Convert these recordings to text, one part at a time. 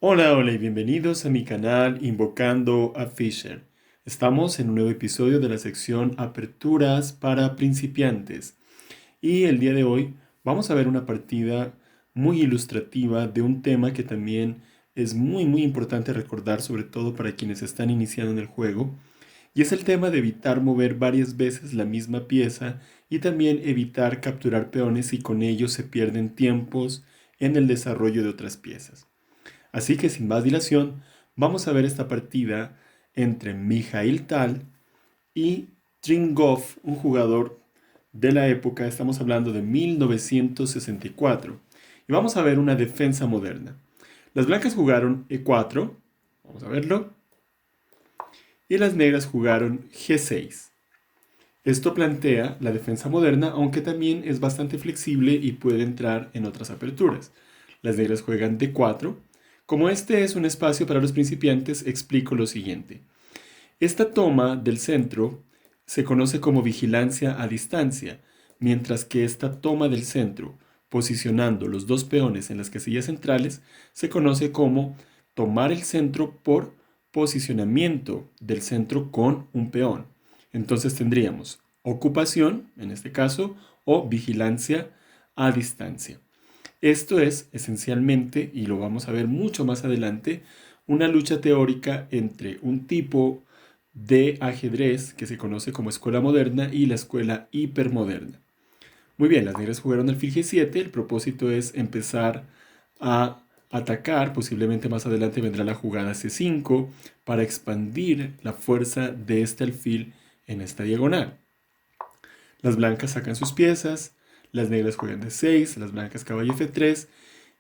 Hola, hola y bienvenidos a mi canal Invocando a Fisher. Estamos en un nuevo episodio de la sección Aperturas para principiantes y el día de hoy vamos a ver una partida muy ilustrativa de un tema que también es muy importante recordar, sobre todo para quienes están iniciando en el juego, y es el tema de evitar mover varias veces la misma pieza y también evitar capturar peones y con ello se pierden tiempos en el desarrollo de otras piezas. Así que sin más dilación, vamos a ver esta partida entre Mikhail Tal y Tringov, un jugador de la época, estamos hablando de 1964. Y vamos a ver una defensa moderna. Las blancas jugaron E4, vamos a verlo, y las negras jugaron G6. Esto plantea la defensa moderna, aunque también es bastante flexible y puede entrar en otras aperturas. Las negras juegan D4. Como este es un espacio para los principiantes, explico lo siguiente. Esta toma del centro se conoce como vigilancia a distancia, mientras que esta toma del centro, posicionando los dos peones en las casillas centrales, se conoce como tomar el centro por posicionamiento del centro con un peón. Entonces tendríamos ocupación, en este caso, o vigilancia a distancia. Esto es esencialmente, y lo vamos a ver mucho más adelante, una lucha teórica entre un tipo de ajedrez que se conoce como escuela moderna y la escuela hipermoderna. Muy bien, las negras jugaron alfil G7, el propósito es empezar a atacar, posiblemente más adelante vendrá la jugada C5 para expandir la fuerza de este alfil en esta diagonal. Las blancas sacan sus piezas, las negras juegan D6, las blancas caballo F3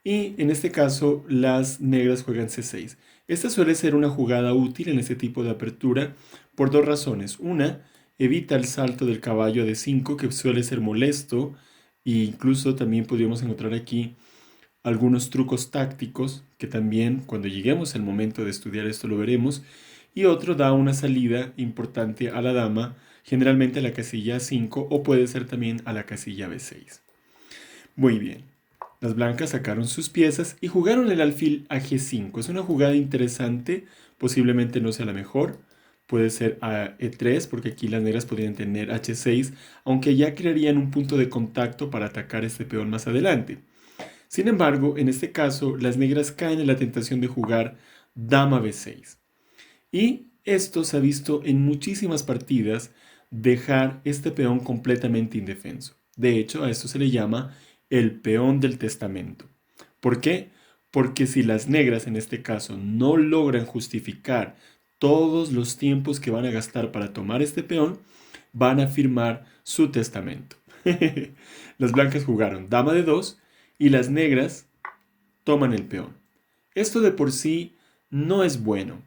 y en este caso las negras juegan C6. Esta suele ser una jugada útil en este tipo de apertura por dos razones. Una, evita el salto del caballo a D5 que suele ser molesto e incluso también podríamos encontrar aquí algunos trucos tácticos que también cuando lleguemos al momento de estudiar esto lo veremos. Y otro da una salida importante a la dama, generalmente a la casilla A5 o puede ser también a la casilla B6. Muy bien. Las blancas sacaron sus piezas y jugaron el alfil a G5. Es una jugada interesante, posiblemente no sea la mejor. Puede ser a E3 porque aquí las negras podrían tener H6, aunque ya crearían un punto de contacto para atacar este peón más adelante. Sin embargo, en este caso, las negras caen en la tentación de jugar dama B6. Y esto se ha visto en muchísimas partidas dejar este peón completamente indefenso. De hecho, a esto se le llama el peón del testamento. ¿Por qué? Porque si las negras en este caso no logran justificar todos los tiempos que van a gastar para tomar este peón, van a firmar su testamento. Las blancas jugaron dama de 2 y las negras toman el peón. Esto de por sí no es bueno.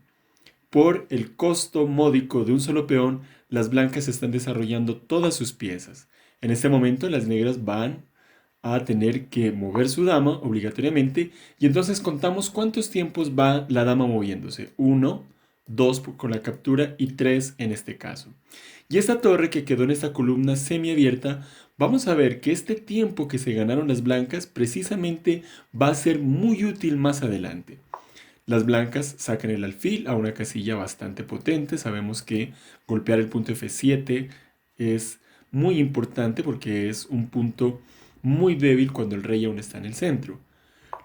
Por el costo módico de un solo peón, las blancas están desarrollando todas sus piezas. En este momento las negras van a tener que mover su dama obligatoriamente y entonces contamos cuántos tiempos va la dama moviéndose. 1, 2 con la captura y 3 en este caso. Y esta torre que quedó en esta columna semiabierta, vamos a ver que este tiempo que se ganaron las blancas precisamente va a ser muy útil más adelante. Las blancas sacan el alfil a una casilla bastante potente. Sabemos que golpear el punto F7 es muy importante porque es un punto muy débil cuando el rey aún está en el centro.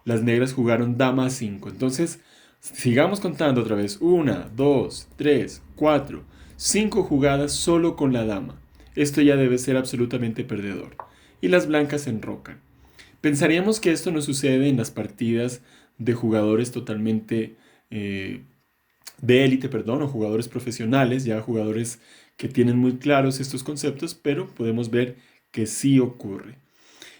Las negras jugaron dama a 5. Entonces, sigamos contando otra vez. 1, 2, 3, 4, 5 jugadas solo con la dama. Esto ya debe ser absolutamente perdedor. Y las blancas se enrocan. Pensaríamos que esto no sucede en las partidas de jugadores totalmente eh, de élite, perdón, o jugadores profesionales, ya jugadores que tienen muy claros estos conceptos, pero podemos ver que sí ocurre.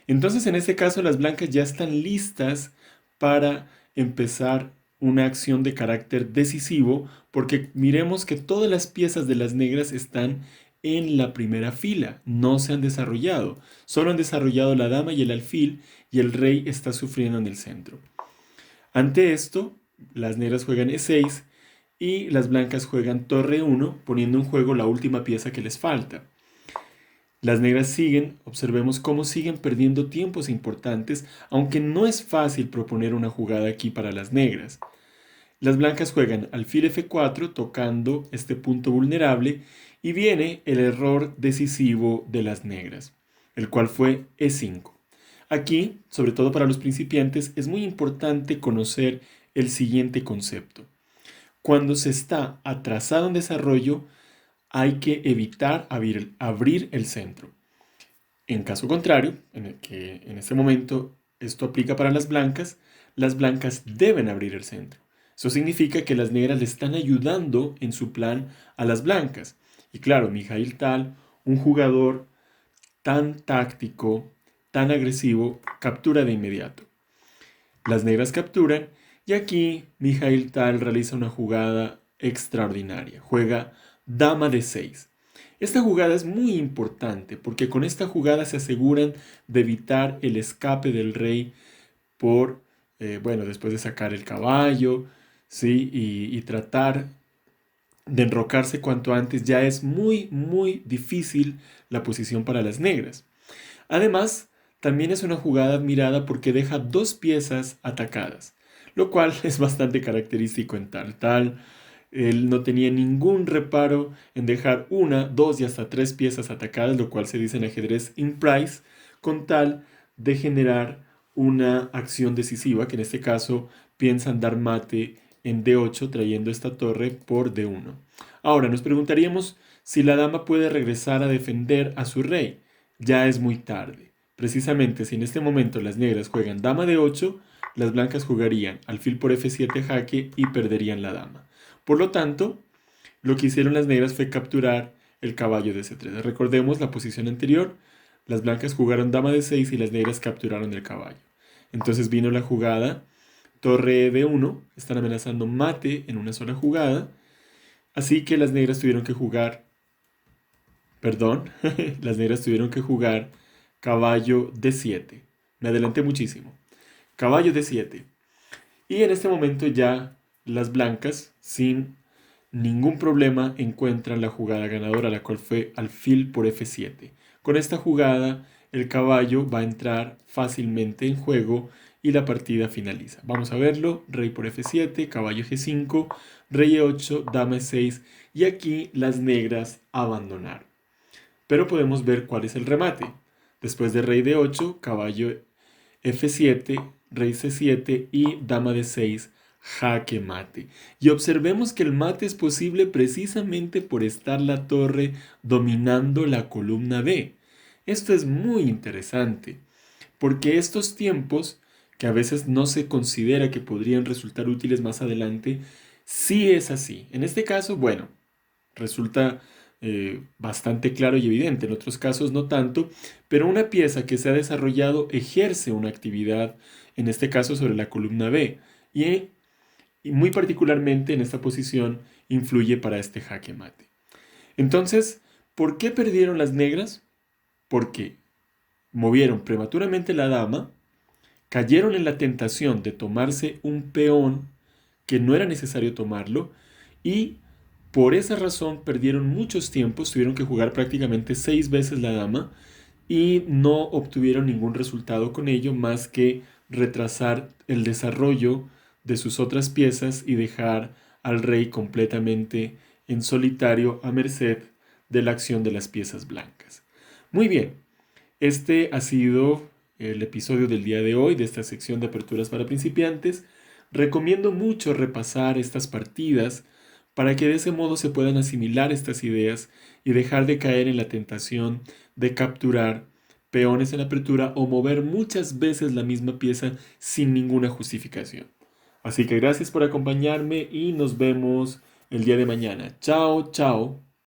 Entonces, en este caso, las blancas ya están listas para empezar una acción de carácter decisivo, porque miremos que todas las piezas de las negras están en la primera fila, no se han desarrollado, solo han desarrollado la dama y el alfil, y el rey está sufriendo en el centro. Ante esto, las negras juegan E6 y las blancas juegan torre 1, poniendo en juego la última pieza que les falta. Las negras siguen, observemos cómo siguen perdiendo tiempos importantes, aunque no es fácil proponer una jugada aquí para las negras. Las blancas juegan alfil F4 tocando este punto vulnerable y viene el error decisivo de las negras, el cual fue E5. Aquí, sobre todo para los principiantes, es muy importante conocer el siguiente concepto. Cuando se está atrasado en desarrollo, hay que evitar abrir el centro. En caso contrario, en el que en este momento esto aplica para las blancas deben abrir el centro. Eso significa que las negras le están ayudando en su plan a las blancas. Y claro, Mikhail Tal, un jugador tan táctico, tan agresivo, captura de inmediato. Las negras capturan y aquí Mikhail Tal realiza una jugada extraordinaria. Juega dama de 6. Esta jugada es muy importante porque con esta jugada se aseguran de evitar el escape del rey por, después de sacar el caballo, ¿sí? Y tratar de enrocarse cuanto antes. Ya es muy, muy difícil la posición para las negras. Además, también es una jugada admirada porque deja dos piezas atacadas, lo cual es bastante característico en Tal. Él no tenía ningún reparo en dejar una, dos y hasta tres piezas atacadas, lo cual se dice en ajedrez in price, con tal de generar una acción decisiva, que en este caso piensan dar mate en D8 trayendo esta torre por D1. Ahora nos preguntaríamos si la dama puede regresar a defender a su rey. Ya es muy tarde. Precisamente si en este momento las negras juegan dama de 8, las blancas jugarían alfil por F7 jaque y perderían la dama. Por lo tanto, lo que hicieron las negras fue capturar el caballo de C3. Recordemos la posición anterior, las blancas jugaron dama de 6 y las negras capturaron el caballo. Entonces vino la jugada torre D1, están amenazando mate en una sola jugada, así que las negras tuvieron que jugar, perdón, las negras tuvieron que jugar caballo D7. Me adelanté muchísimo. Caballo D7. Y en este momento ya las blancas, sin ningún problema, encuentran la jugada ganadora, la cual fue alfil por F7. Con esta jugada, el caballo va a entrar fácilmente en juego y la partida finaliza. Vamos a verlo, rey por F7, caballo G5, rey E8, dama E6 y aquí las negras abandonaron. Pero podemos ver cuál es el remate. Después de rey D8, caballo F7, rey C7 y dama D6, jaque mate. Y observemos que el mate es posible precisamente por estar la torre dominando la columna B. Esto es muy interesante, porque estos tiempos, que a veces no se considera que podrían resultar útiles más adelante, sí es así. En este caso, bueno, resulta bastante claro y evidente, en otros casos no tanto, pero una pieza que se ha desarrollado ejerce una actividad, en este caso sobre la columna B, y muy particularmente en esta posición influye para este jaque mate. Entonces, ¿por qué perdieron las negras? Porque movieron prematuramente la dama, cayeron en la tentación de tomarse un peón que no era necesario tomarlo y por esa razón perdieron muchos tiempos, tuvieron que jugar prácticamente 6 veces la dama y no obtuvieron ningún resultado con ello más que retrasar el desarrollo de sus otras piezas y dejar al rey completamente en solitario a merced de la acción de las piezas blancas. Muy bien, este ha sido el episodio del día de hoy de esta sección de aperturas para principiantes. Recomiendo mucho repasar estas partidas para que de ese modo se puedan asimilar estas ideas y dejar de caer en la tentación de capturar peones en apertura o mover muchas veces la misma pieza sin ninguna justificación. Así que gracias por acompañarme y nos vemos el día de mañana. Chao, chao.